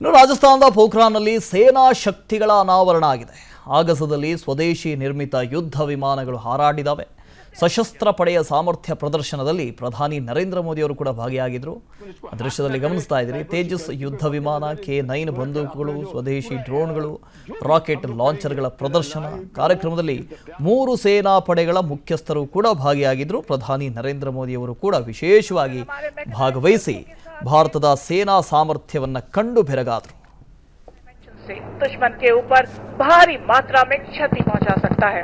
ಇನ್ನು ರಾಜಸ್ಥಾನದ ಪೋಖ್ರಾನ್ನಲ್ಲಿ ಸೇನಾ ಶಕ್ತಿಗಳ ಅನಾವರಣ ಆಗಿದೆ. ಆಗಸದಲ್ಲಿ ಸ್ವದೇಶಿ ನಿರ್ಮಿತ ಯುದ್ಧ ವಿಮಾನಗಳು ಹಾರಾಡಿದವೆ. ಸಶಸ್ತ್ರ ಪಡೆಯ ಸಾಮರ್ಥ್ಯ ಪ್ರದರ್ಶನದಲ್ಲಿ ಪ್ರಧಾನಿ ನರೇಂದ್ರ ಮೋದಿ ಅವರು ಕೂಡ ಭಾಗಿಯಾಗಿದ್ದರು. ದೃಶ್ಯದಲ್ಲಿ ಗಮನಿಸ್ತಾ ಇದ್ದೀರಿ. ತೇಜಸ್ ಯುದ್ಧ ವಿಮಾನ, K9 ಬಂದೂಕುಗಳು, ಸ್ವದೇಶಿ ಡ್ರೋನ್ಗಳು, ರಾಕೆಟ್ ಲಾಂಚರ್ಗಳ ಪ್ರದರ್ಶನ. ಕಾರ್ಯಕ್ರಮದಲ್ಲಿ 3 ಸೇನಾ ಪಡೆಗಳ ಮುಖ್ಯಸ್ಥರು ಕೂಡ ಭಾಗಿಯಾಗಿದ್ದರು. ಪ್ರಧಾನಿ ನರೇಂದ್ರ ಮೋದಿ ಅವರು ಕೂಡ ವಿಶೇಷವಾಗಿ ಭಾಗವಹಿಸಿ ಭಾರತದ ಸೇನಾ ಸಾಮರ್ಥ್ಯವನ್ನು ಕಂಡು ಬೆರಗಾದರು. दुश्मन के ऊपर भारी मात्रा में क्षति पहुंचा सकता है.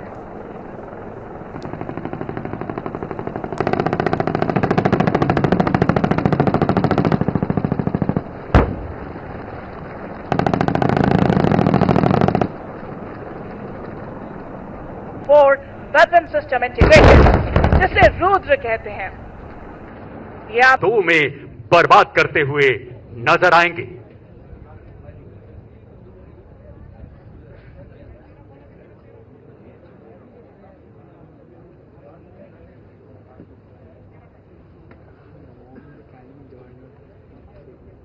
फोर्ड वेपन सिस्टम इंटीग्रेटेड, जिसे रुद्र कहते हैं, ये आप 2 में बर्बाद करते हुए नजर आएंगे.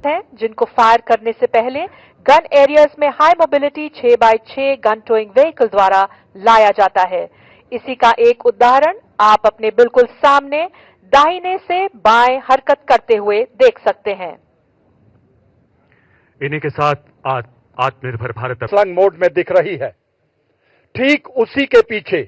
हैं जिनको फायर करने से पहले गन एरियाज में high mobility 6x6 gun towing vehicle द्वारा लाया जाता है. इसी का एक उदाहरण आप अपने बिल्कुल सामने दाहिने से बाएं हरकत करते हुए देख सकते हैं. इन्हीं के साथ आत्मनिर्भर भारत स्लंग मोड में दिख रही है. ठीक उसी के पीछे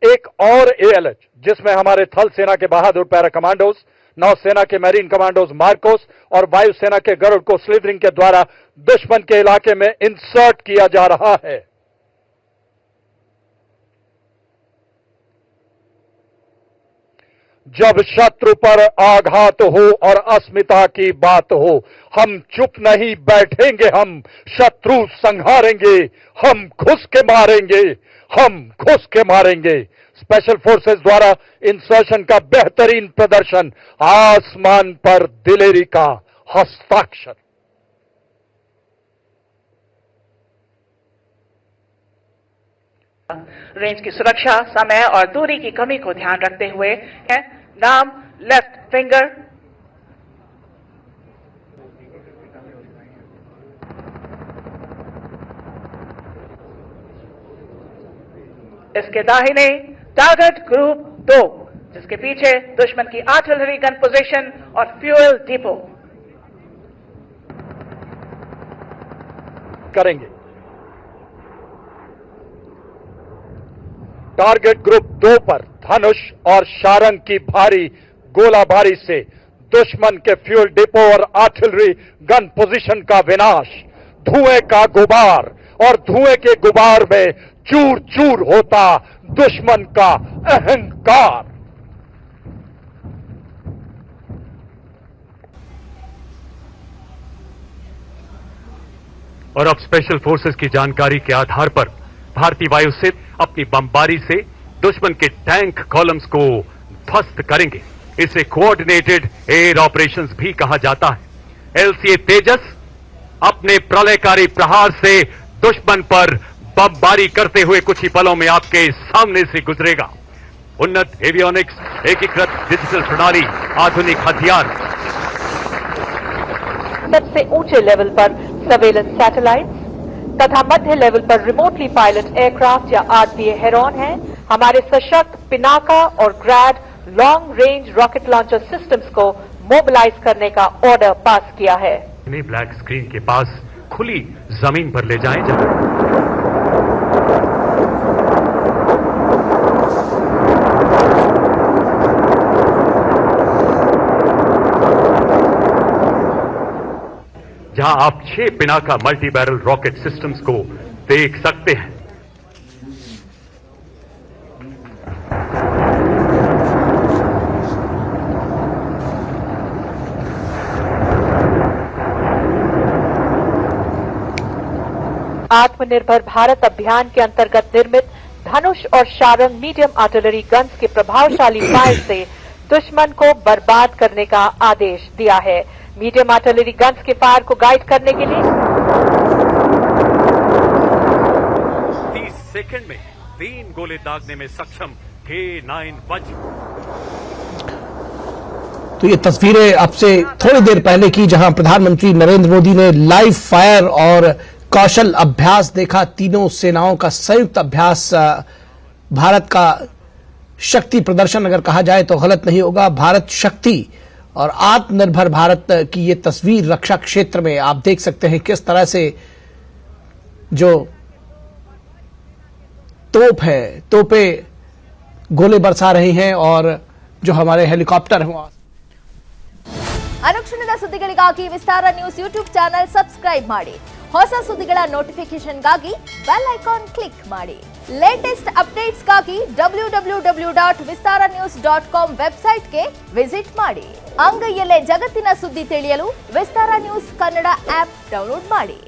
एक और ALH, जिसमें हमारे थल सेना के बहादुर पैरा कमांडोज, नौसेना के मैरीन कमांडोज मार्कोस और वायुसेना के गरुड़ को स्लिदरिंग के द्वारा दुश्मन के इलाके में इंसर्ट किया जा रहा है. जब शत्रु पर आघात हो और अस्मिता की बात हो, हम चुप नहीं बैठेंगे, हम शत्रु संहारेंगे, हम घुस के मारेंगे, हम घुस के मारेंगे. स्पेशल फोर्सेस द्वारा इंसर्शन का बेहतरीन प्रदर्शन, आसमान पर दिलेरी का हस्ताक्षर. रेंज की सुरक्षा, समय और दूरी की कमी को ध्यान रखते हुए है. नाम लेफ्ट फिंगर, इसके दाहिने टारगेट ग्रुप 2, जिसके पीछे दुश्मन की आर्टिलरी गन पोजीशन और फ्यूल डिपो करेंगे. टारगेट ग्रुप 2 पर धनुष और शारंग की भारी गोलाबारी से दुश्मन के फ्यूल डिपो और आर्टिलरी गन पोजीशन का विनाश. धुएं का गुबार, और धुएं के गुबार में चूर चूर होता दुश्मन का अहंकार. और अब स्पेशल फोर्सेस की जानकारी के आधार पर भारतीय वायुसेना अपनी बमबारी से दुश्मन के टैंक कॉलम्स को ध्वस्त करेंगे. इसे कोऑर्डिनेटेड एयर ऑपरेशंस भी कहा जाता है. LCA तेजस अपने प्रलयकारी प्रहार से दुश्मन पर बमबारी करते हुए कुछ ही पलों में आपके सामने से गुजरेगा. उन्नत एवियोनिक्स, एकीकृत डिजिटल प्रणाली, आधुनिक हथियार. सबसे ऊंचे लेवल पर सर्वेलेंस सैटेलाइट तथा मध्य लेवल पर रिमोटली पायलट एयरक्राफ्ट या RPA हेरॉन है. हमारे सशक्त पिनाका और Grad long range rocket launcher systems को मोबिलाइज करने का ऑर्डर पास किया है. इन्हें ब्लैक स्क्रीन के पास खुली जमीन पर ले जाएं जहां आप 6 Pinaka multi barrel rocket systems को देख सकते हैं. आत्मनिर्भर भारत अभियान के अंतर्गत निर्मित धनुष और शारंग मीडियम आर्टिलरी गन्स के प्रभावशाली फायर से दुश्मन को बर्बाद करने का आदेश दिया है. मीडियम आर्टिलरी गन्स के फायर को गाइड करने के लिए 30 सेकंड में 3 गोले दागने में सक्षम K9 वज्र. तो ये तस्वीरें आपसे थोड़ी देर पहले की, जहां प्रधानमंत्री नरेंद्र मोदी ने लाइव फायर और कौशल अभ्यास देखा। तीनों सेनाओं का संयुक्त अभ्यास, भारत का शक्ति प्रदर्शन अगर कहा जाए तो गलत नहीं होगा। भारत शक्ति और आत्मनिर्भर भारत की ये तस्वीर रक्षा क्षेत्र में आप देख सकते हैं किस तरह से जो तोप है, तोपे गोले बरसा रही हैं और जो हमारे हेलीकॉप्टर हैं। ಅನುಕ್ಷಣದ ಸುದ್ದಿಗಳಿಗಾಗಿ ವಿಸ್ತಾರ ನ್ಯೂಸ್ ಯೂಟ್ಯೂಬ್ ಚಾನೆಲ್ ಸಬ್ಸ್ಕ್ರೈಬ್ ಮಾಡಿ. ಹೊಸ ಸುದ್ದಿಗಳ ನೋಟಿಫಿಕೇಶನ್ಗಾಗಿ ಬೆಲ್ ಐಕಾನ್ ಕ್ಲಿಕ್ ಮಾಡಿ. ಲೇಟೆಸ್ಟ್ ಅಪ್ಡೇಟ್ಸ್ಗಾಗಿ www.vistaranews.com ವೆಬ್ಸೈಟ್ಗೆ ವಿಸಿಟ್ ಮಾಡಿ. ಅಂಗೈಯಲ್ಲೇ ಜಗತ್ತಿನ ಸುದ್ದಿ ತಿಳಿಯಲು ವಿಸ್ತಾರ ನ್ಯೂಸ್ ಕನ್ನಡ ಆಪ್ ಡೌನ್ಲೋಡ್ ಮಾಡಿ.